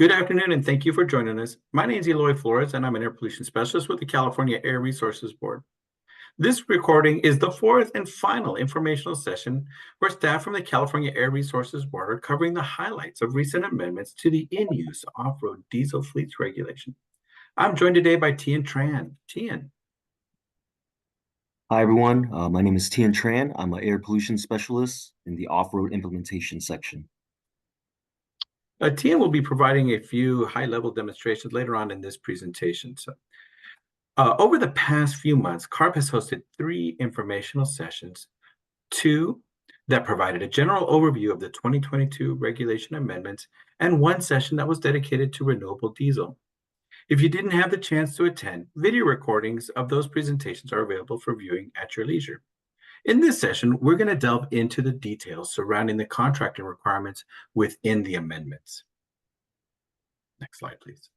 Good afternoon, and thank you for joining us. My name is Eloy Flores, and I'm an air pollution specialist with the California Air Resources Board. This recording is the fourth and final informational session where staff from the California Air Resources Board are covering the highlights of recent amendments to the in-use off-road diesel fleets regulation. I'm joined today by Tian Tran. Tian. Hi, everyone. My name is Tian Tran. I'm an air pollution specialist in the off-road implementation section. Tian will be providing a few high-level demonstrations later on in this presentation. Over the past few months, CARB has hosted 3 informational sessions, 2 that provided a general overview of the 2022 regulation amendments, and 1 session that was dedicated to renewable diesel. If you didn't have the chance to attend, video recordings of those presentations are available for viewing at your leisure. In this session, we're going to delve into the details surrounding the contracting requirements within the amendments. Next slide, please.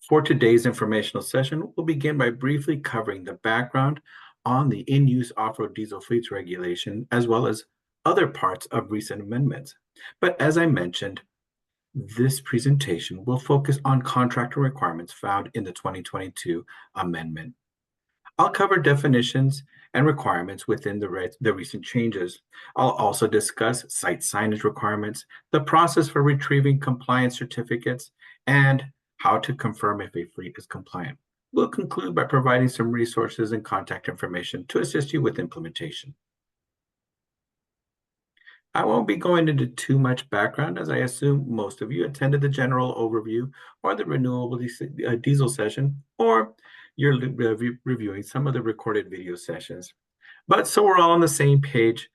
For today's informational session, we'll begin by briefly covering the background on the in-use off-road diesel fleets regulation, as well as other parts of recent amendments. But as I mentioned, this presentation will focus on contractor requirements found in the 2022 amendment. I'll cover definitions and requirements within the recent changes. I'll also discuss site signage requirements, the process for retrieving compliance certificates, and how to confirm if a fleet is compliant. We'll conclude by providing some resources and contact information to assist you with implementation. I won't be going into too much background, as I assume most of you attended the general overview or the renewable diesel session, or you're reviewing some of the recorded video sessions. But so we're all on the same page,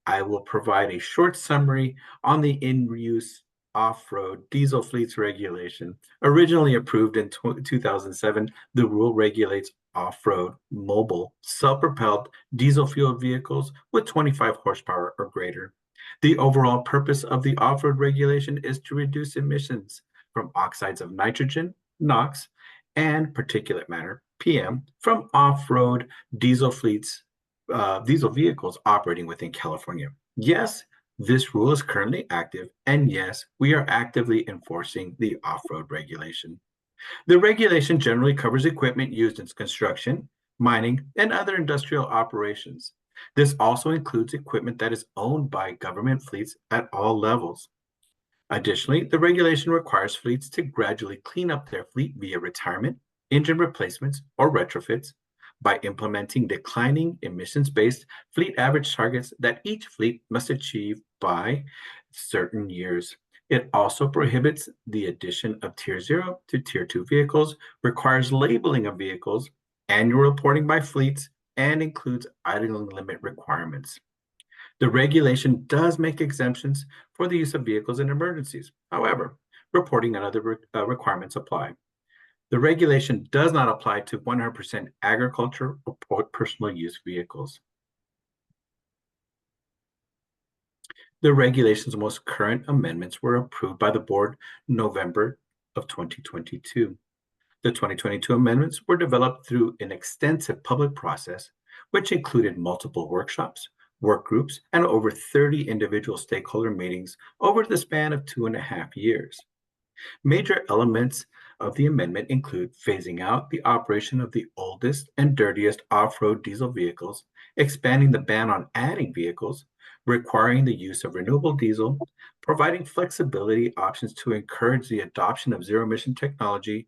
I will provide a short summary on the in-use off-road diesel fleets regulation. Originally approved in 2007, the rule regulates off-road, mobile, self-propelled diesel-fueled vehicles with 25 horsepower or greater. The overall purpose of the off-road regulation is to reduce emissions from oxides of nitrogen, NOx, and particulate matter, PM, from off-road diesel fleets, diesel vehicles operating within California. Yes, this rule is currently active, and yes, we are actively enforcing the off-road regulation. The regulation generally covers equipment used in construction, mining, and other industrial operations. This also includes equipment that is owned by government fleets at all levels. Additionally, the regulation requires fleets to gradually clean up their fleet via retirement, engine replacements, or retrofits by implementing declining emissions-based fleet average targets that each fleet must achieve by certain years. It also prohibits the addition of Tier 0 to Tier 2 vehicles, requires labeling of vehicles, annual reporting by fleets, and includes idling limit requirements. The regulation does make exemptions for the use of vehicles in emergencies. However, reporting and other requirements apply. The regulation does not apply to 100% agriculture or personal use vehicles. The regulation's most current amendments were approved by the board November of 2022. The 2022 amendments were developed through an extensive public process, which included multiple workshops, work groups, and over 30 individual stakeholder meetings over the span of 2.5 years. Major elements of the amendment include phasing out the operation of the oldest and dirtiest off-road diesel vehicles, expanding the ban on adding vehicles, requiring the use of renewable diesel, providing flexibility options to encourage the adoption of zero-emission technology,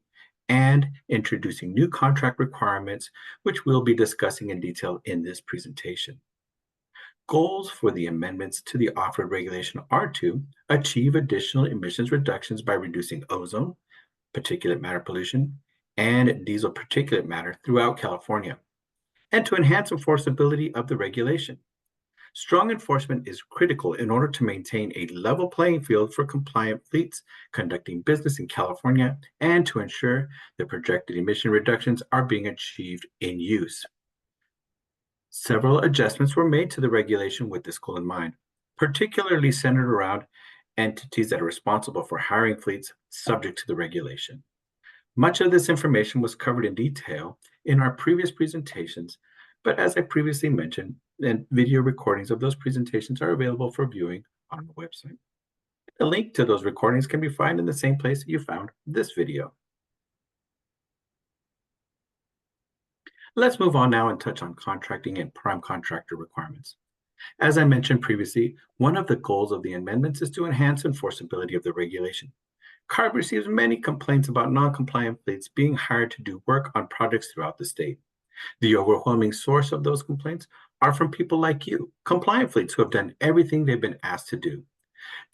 and introducing new contract requirements, which we'll be discussing in detail in this presentation. Goals for the amendments to the off-road regulation are to achieve additional emissions reductions by reducing ozone, particulate matter pollution, and diesel particulate matter throughout California, and to enhance enforceability of the regulation. Strong enforcement is critical in order to maintain a level playing field for compliant fleets conducting business in California and to ensure the projected emission reductions are being achieved in use. Several adjustments were made to the regulation with this goal in mind, particularly centered around entities that are responsible for hiring fleets subject to the regulation. Much of this information was covered in detail in our previous presentations, but as I previously mentioned, video recordings of those presentations are available for viewing on the website. A link to those recordings can be found in the same place you found this video. Let's move on now and touch on contracting and prime contractor requirements. As I mentioned previously, one of the goals of the amendments is to enhance enforceability of the regulation. CARB receives many complaints about non-compliant fleets being hired to do work on projects throughout the state. The overwhelming source of those complaints are from people like you, compliant fleets who have done everything they've been asked to do.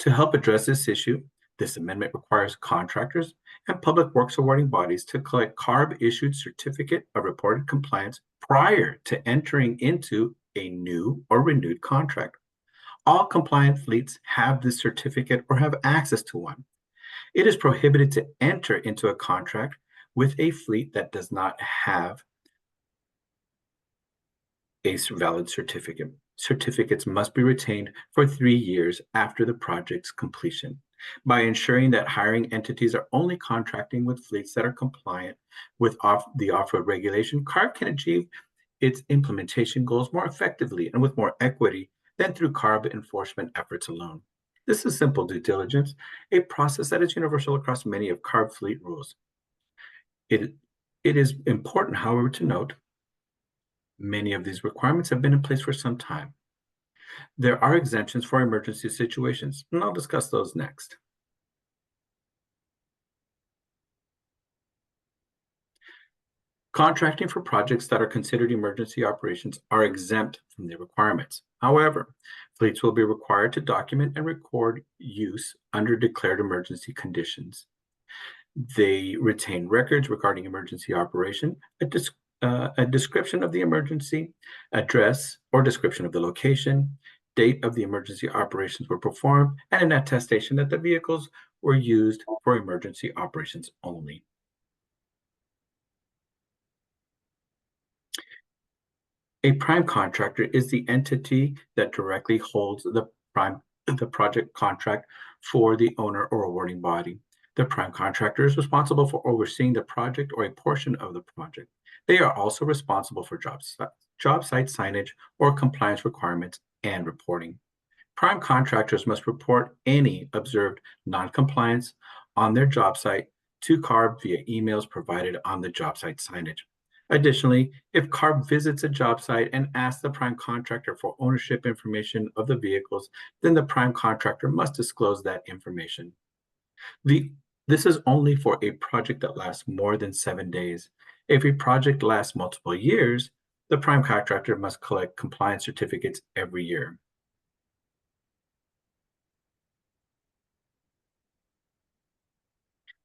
To help address this issue, this amendment requires contractors and public works awarding bodies to collect CARB-issued certificate of reported compliance prior to entering into a new or renewed contract. All compliant fleets have this certificate or have access to one. It is prohibited to enter into a contract with a fleet that does not have a valid certificate. Certificates must be retained for 3 years after the project's completion. By ensuring that hiring entities are only contracting with fleets that are compliant with the off-road regulation, CARB can achieve its implementation goals more effectively and with more equity than through CARB enforcement efforts alone. This is simple due diligence, a process that is universal across many of CARB fleet rules. It is important, however, to note many of these requirements have been in place for some time. There are exemptions for emergency situations, and I'll discuss those next. Contracting for projects that are considered emergency operations are exempt from the requirements. However, fleets will be required to document and record use under declared emergency conditions. They retain records regarding emergency operation, a description of the emergency, address or description of the location, date of the emergency operations were performed, and an attestation that the vehicles were used for emergency operations only. A prime contractor is the entity that directly holds the project contract for the owner or awarding body. The prime contractor is responsible for overseeing the project or a portion of the project. They are also responsible for job site signage or compliance requirements and reporting. Prime contractors must report any observed noncompliance on their job site to CARB via emails provided on the job site signage. Additionally, if CARB visits a job site and asks the prime contractor for ownership information of the vehicles, then the prime contractor must disclose that information. This is only for a project that lasts more than 7 days. If a project lasts multiple years, the prime contractor must collect compliance certificates every year.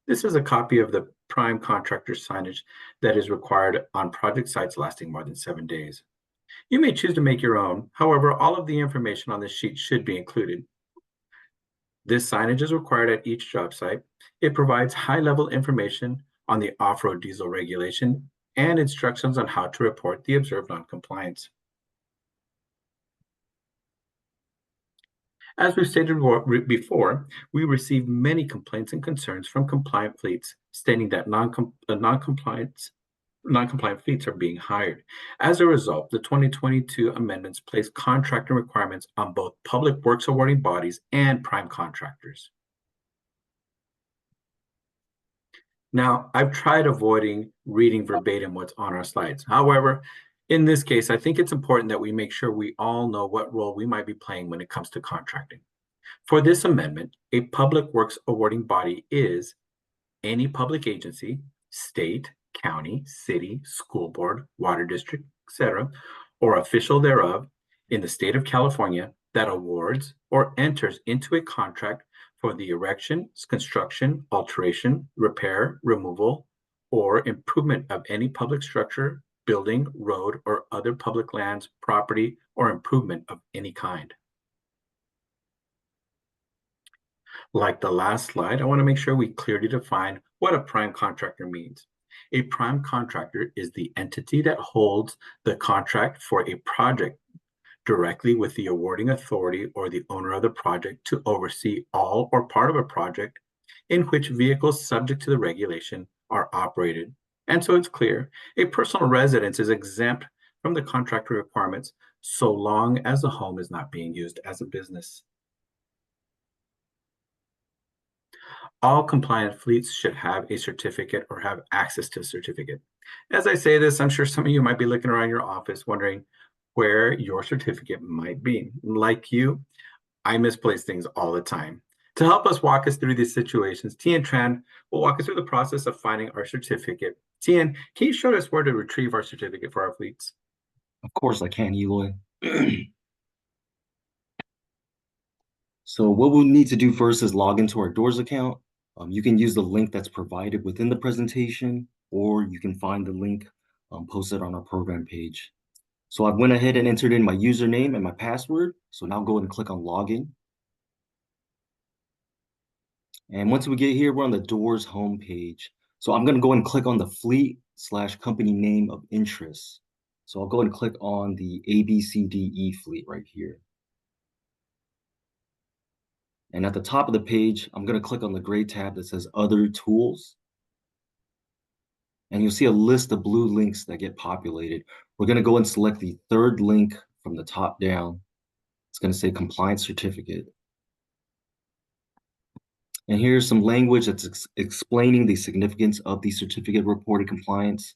This is a copy of the prime contractor signage that is required on project sites lasting more than 7 days. You may choose to make your own. However, all of the information on this sheet should be included. This signage is required at each job site. It provides high-level information on the off-road diesel regulation and instructions on how to report the observed noncompliance. As we've stated before, we receive many complaints and concerns from compliant fleets stating that non-compliant fleets are being hired. As a result, the 2022 amendments place contracting requirements on both public works awarding bodies and prime contractors. Now, I've tried avoiding reading verbatim what's on our slides. However, in this case, I think it's important that we make sure we all know what role we might be playing when it comes to contracting. For this amendment, a public works awarding body is any public agency, state, county, city, school board, water district, etc., or official thereof in the state of California that awards or enters into a contract for the erection, construction, alteration, repair, removal, or improvement of any public structure, building, road, or other public lands, property, or improvement of any kind. Like the last slide, I want to make sure we clearly define what a prime contractor means. A prime contractor is the entity that holds the contract for a project directly with the awarding authority or the owner of the project to oversee all or part of a project in which vehicles subject to the regulation are operated. And so it's clear, a personal residence is exempt from the contractor requirements so long as the home is not being used as a business. All compliant fleets should have a certificate or have access to a certificate. As I say this, I'm sure some of you might be looking around your office wondering where your certificate might be. Like you, I misplace things all the time. To help us walk us through these situations, Tian Tran will walk us through the process of finding our certificate. Tian, can you show us where to retrieve our certificate for our fleets? Of course I can, Eloy. So what we'll need to do first is log into our Doors account. You can use the link that's provided within the presentation, or you can find the link posted on our program page. So I went ahead and entered in my username and my password. So now go ahead and click on Login. And once we get here, we're on the Doors homepage. So I'm going to go and click on the fleet/company name of interest. So I'll go and click on the ABCDE fleet right here. And at the top of the page, I'm going to click on the gray tab that says Other Tools. And you'll see a list of blue links that get populated. We're going to go and select the third link from the top down. It's going to say Compliance Certificate. And here's some language that's explaining the significance of the certificate of reported compliance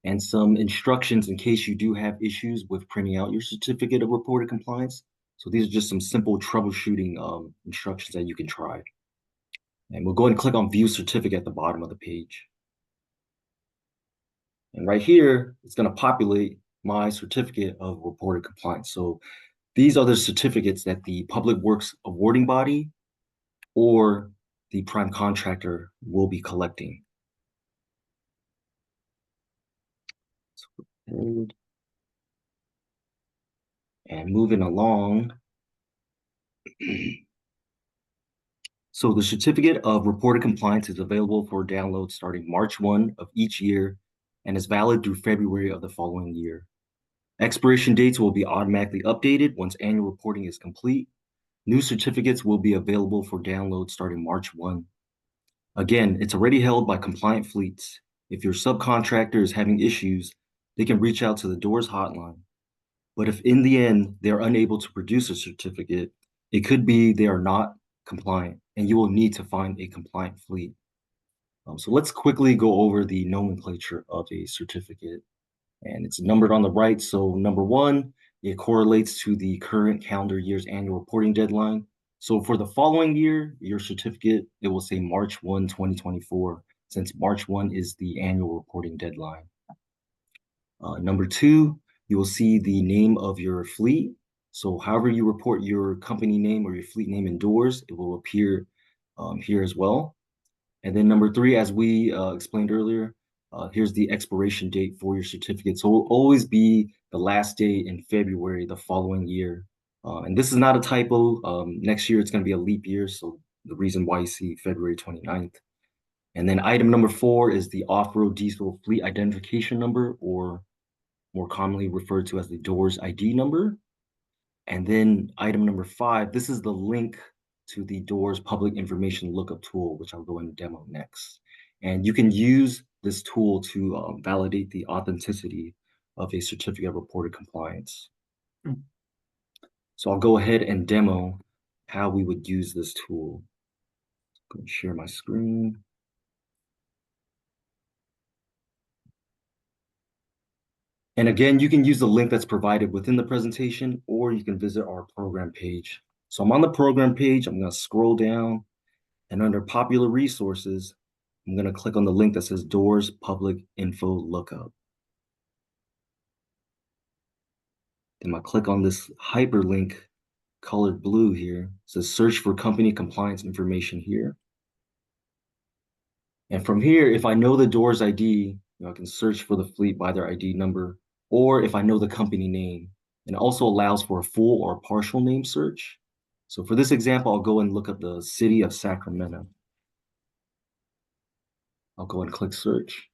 and some instructions in case you do have issues with printing out your certificate of reported compliance. So these are just some simple troubleshooting instructions that you can try. And we'll go ahead and click on View Certificate at the bottom of the page. And right here, it's going to populate my certificate of reported compliance. So these are the certificates that the Public Works awarding body or the prime contractor will be collecting. And moving along. So the certificate of reported compliance is available for download starting March 1 of each year and is valid through February of the following year. Expiration dates will be automatically updated once annual reporting is complete. New certificates will be available for download starting March 1. Again, it's already held by compliant fleets. If your subcontractor is having issues, they can reach out to the Doors hotline. But if in the end they're unable to produce a certificate, it could be they are not compliant and you will need to find a compliant fleet. So let's quickly go over the nomenclature of a certificate. And it's numbered on the right. So number one, it correlates to the current calendar year's annual reporting deadline. So for the following year, your certificate, it will say March 1, 2024, since March 1 is the annual reporting deadline. Number two, you will see the name of your fleet. So however you report your company name or your fleet name in Doors, it will appear here as well. And then number three, as we explained earlier, here's the expiration date for your certificate. So it will always be the last day in February the following year. And this is not a typo. Next year, it's going to be a leap year. So the reason why you see February 29th. And then item number four is the off-road diesel fleet identification number, or more commonly referred to as the Doors ID number. And then item number five, this is the link to the Doors public information lookup tool, which I'll go and demo next. And you can use this tool to validate the authenticity of a certificate of reported compliance. Hmm. So I'll go ahead and demo how we would use this tool. Go and share my screen. And again, you can use the link that's provided within the presentation, or you can visit our program page. So I'm on the program page. I'm going to scroll down, and under popular resources, I'm going to click on the link that says Doors Public Info Lookup. Then I click on this hyperlink colored blue here. It says search for company compliance information here. And from here, if I know the Doors ID, I can search for the fleet by their ID number, or if I know the company name. And it also allows for a full or partial name search. So for this example, I'll go and look up the city of Sacramento. I'll go and click search.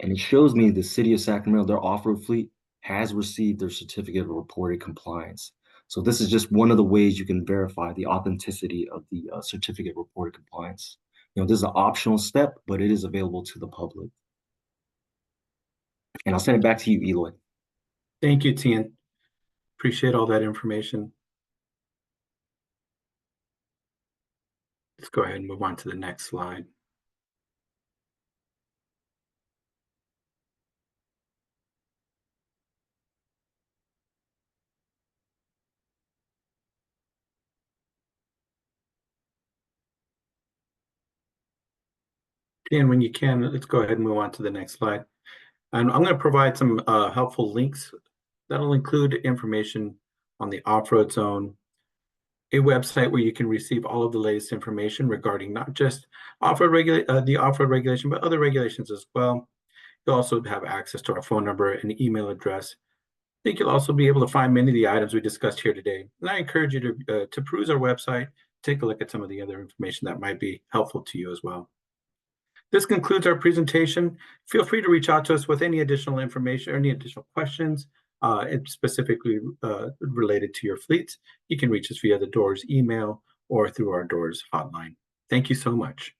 And it shows me the city of Sacramento, their off-road fleet has received their certificate of reported compliance. So this is just one of the ways you can verify the authenticity of the certificate of reported compliance. This is an optional step, but it is available to the public. And I'll send it back to you, Eloy. Thank you, Tian. Appreciate all that information. Let's go ahead and move on to the next slide. And when you can, let's go ahead and move on to the next slide. And I'm going to provide some helpful links that'll include information on the off-road zone, a website where you can receive all of the latest information regarding not just the off-road regulation, but other regulations as well. You'll also have access to our phone number and email address. I think you'll also be able to find many of the items we discussed here today. And I encourage you to peruse our website, take a look at some of the other information that might be helpful to you as well. This concludes our presentation. Feel free to reach out to us with any additional information or any additional questions, specifically related to your fleets. You can reach us via the Doors email or through our Doors hotline. Thank you so much.